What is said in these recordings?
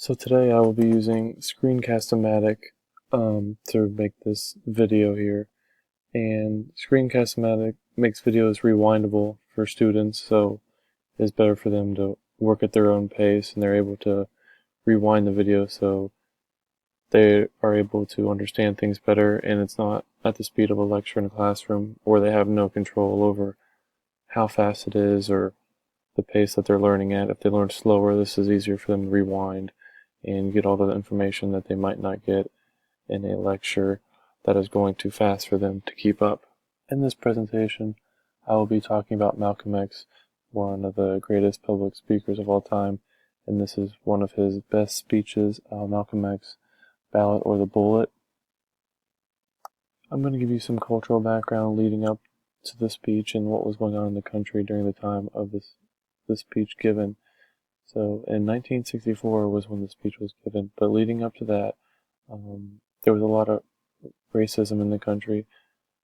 So today I will be using Screencast-O-Matic to make this video here. And Screencast-O-Matic makes videos rewindable for students, so it's better for them to work at their own pace and they're able to rewind the video so they are able to understand things better and it's not at the speed of a lecture in a classroom or they have no control over how fast it is or the pace that they're learning at. If they learn slower, this is easier for them to rewind and get all the information that they might not get in a lecture that is going too fast for them to keep up. In this presentation, I will be talking about Malcolm X, one of the greatest public speakers of all time, and this is one of his best speeches, Malcolm X, Ballot or the Bullet. I'm going to give you some cultural background leading up to the speech and what was going on in the country during the time of this speech given. So in 1964 was when the speech was given, but leading up to that, there was a lot of racism in the country,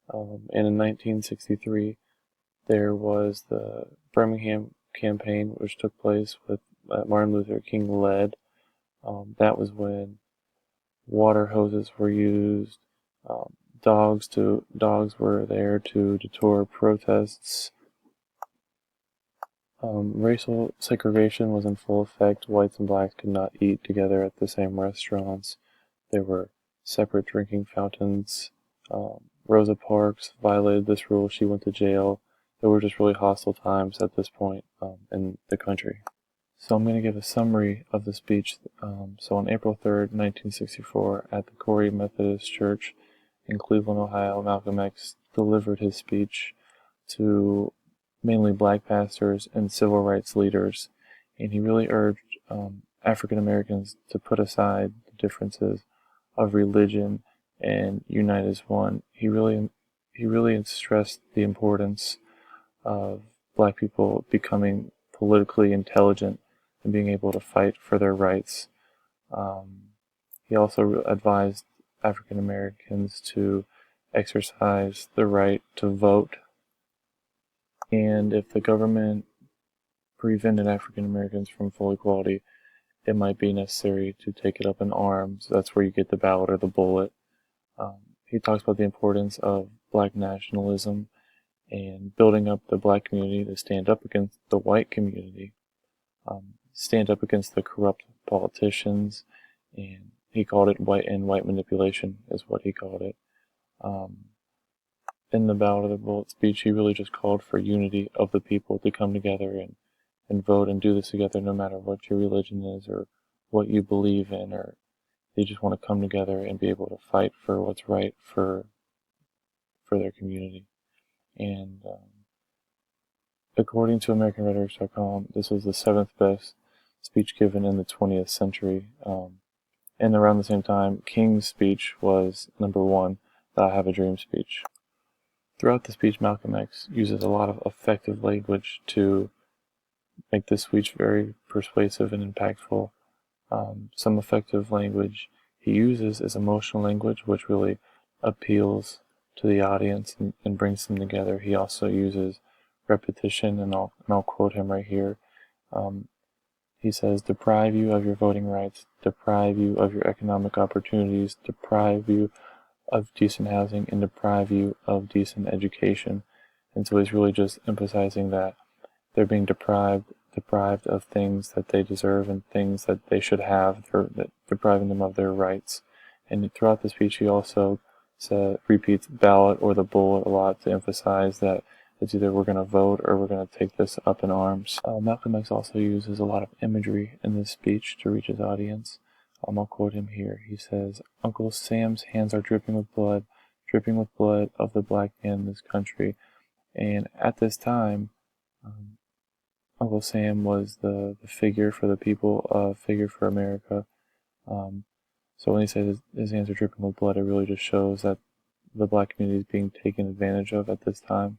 and in 1963 there was the Birmingham campaign which took place with Martin Luther King led. That was when water hoses were used, dogs were there to deter protests. Racial segregation was in full effect. Whites and blacks could not eat together at the same restaurants. There were separate drinking fountains. Rosa Parks violated this rule. She went to jail. There were just really hostile times at this point in the country. So I'm going to give a summary of the speech. So on April 3rd, 1964, at the Corey Methodist Church in Cleveland, Ohio, Malcolm X delivered his speech to mainly black pastors and civil rights leaders, and he really urged African Americans to put aside the differences of religion and unite as one. He really stressed the importance of black people becoming politically intelligent and being able to fight for their rights. He also advised African Americans to exercise the right to vote. And if the government prevented African Americans from full equality, it might be necessary to take it up in arms. That's where you get the ballot or the bullet. He talks about the importance of black nationalism and building up the black community to stand up against the white community, stand up against the corrupt politicians, and he called it white manipulation is what he called it. In the Ballot of the Bullet speech, he really just called for unity of the people to come together and vote and do this together no matter what your religion is or what you believe in, or they just want to come together and be able to fight for what's right for their community. And according to AmericanRhetorics.com, this was the 7th best speech given in the 20th century. And around the same time, King's speech was number 1, the I Have a Dream speech. Throughout the speech, Malcolm X uses a lot of effective language to make this speech very persuasive and impactful. Some effective language he uses is emotional language, which really appeals to the audience and brings them together. He also uses repetition, and I'll quote him right here. He says, deprive you of your voting rights, deprive you of your economic opportunities, deprive you of decent housing, and deprive you of decent education. And so he's really just emphasizing that they're being deprived of things that they deserve and things that they should have, depriving them of their rights. And throughout the speech he also repeats ballot or the bullet a lot to emphasize that it's either we're going to vote or we're going to take this up in arms. Malcolm X also uses a lot of imagery in this speech to reach his audience. I'll quote him here. He says, Uncle Sam's hands are dripping with blood of the black man in this country. And at this time, Uncle Sam was the figure for the people, figure for America. So when he says his hands are dripping with blood, it really just shows that the black community is being taken advantage of at this time.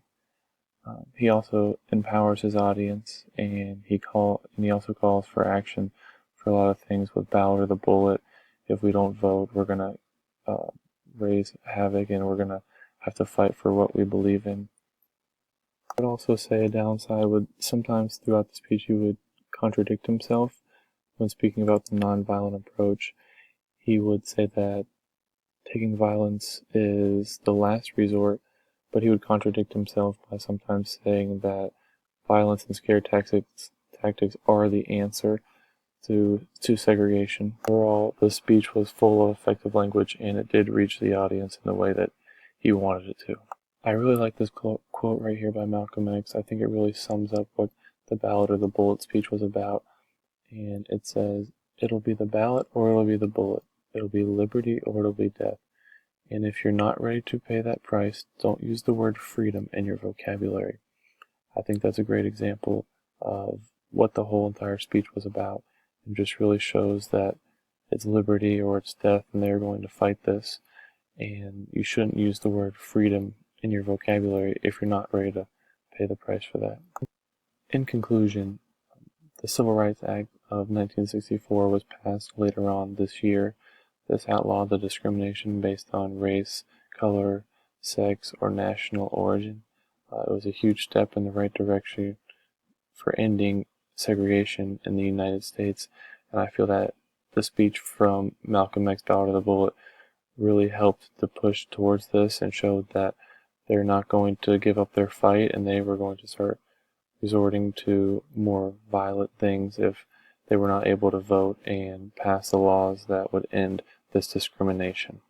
He also empowers his audience, and he also calls for action for a lot of things with ballot or the bullet. If we don't vote, we're going to raise havoc, and we're going to have to fight for what we believe in. I would also say a downside would sometimes throughout the speech he would contradict himself, when speaking about the nonviolent approach, he would say that taking violence is the last resort, but he would contradict himself by sometimes saying that violence and scare tactics are the answer to segregation. Overall, the speech was full of effective language, and it did reach the audience in the way that he wanted it to. I really like this quote right here by Malcolm X. I think it really sums up what the ballot or the bullet speech was about. And it says, "It'll be the ballot or it'll be the bullet. It'll be liberty or it'll be death. And if you're not ready to pay that price, don't use the word freedom in your vocabulary." I think that's a great example of what the whole entire speech was about, and just really shows that it's liberty or it's death, and they're going to fight this. And you shouldn't use the word freedom in your vocabulary if you're not ready to pay the price for that. In conclusion, the Civil Rights Act of 1964 was passed later on this year. This outlawed the discrimination based on race, color, sex, or national origin. It was a huge step in the right direction for ending segregation in the United States, and I feel that the speech from Malcolm X, Ballot or the Bullet, really helped to push towards this and showed that they're not going to give up their fight, and they were going to start resorting to more violent things if they were not able to vote and pass the laws that would end this discrimination.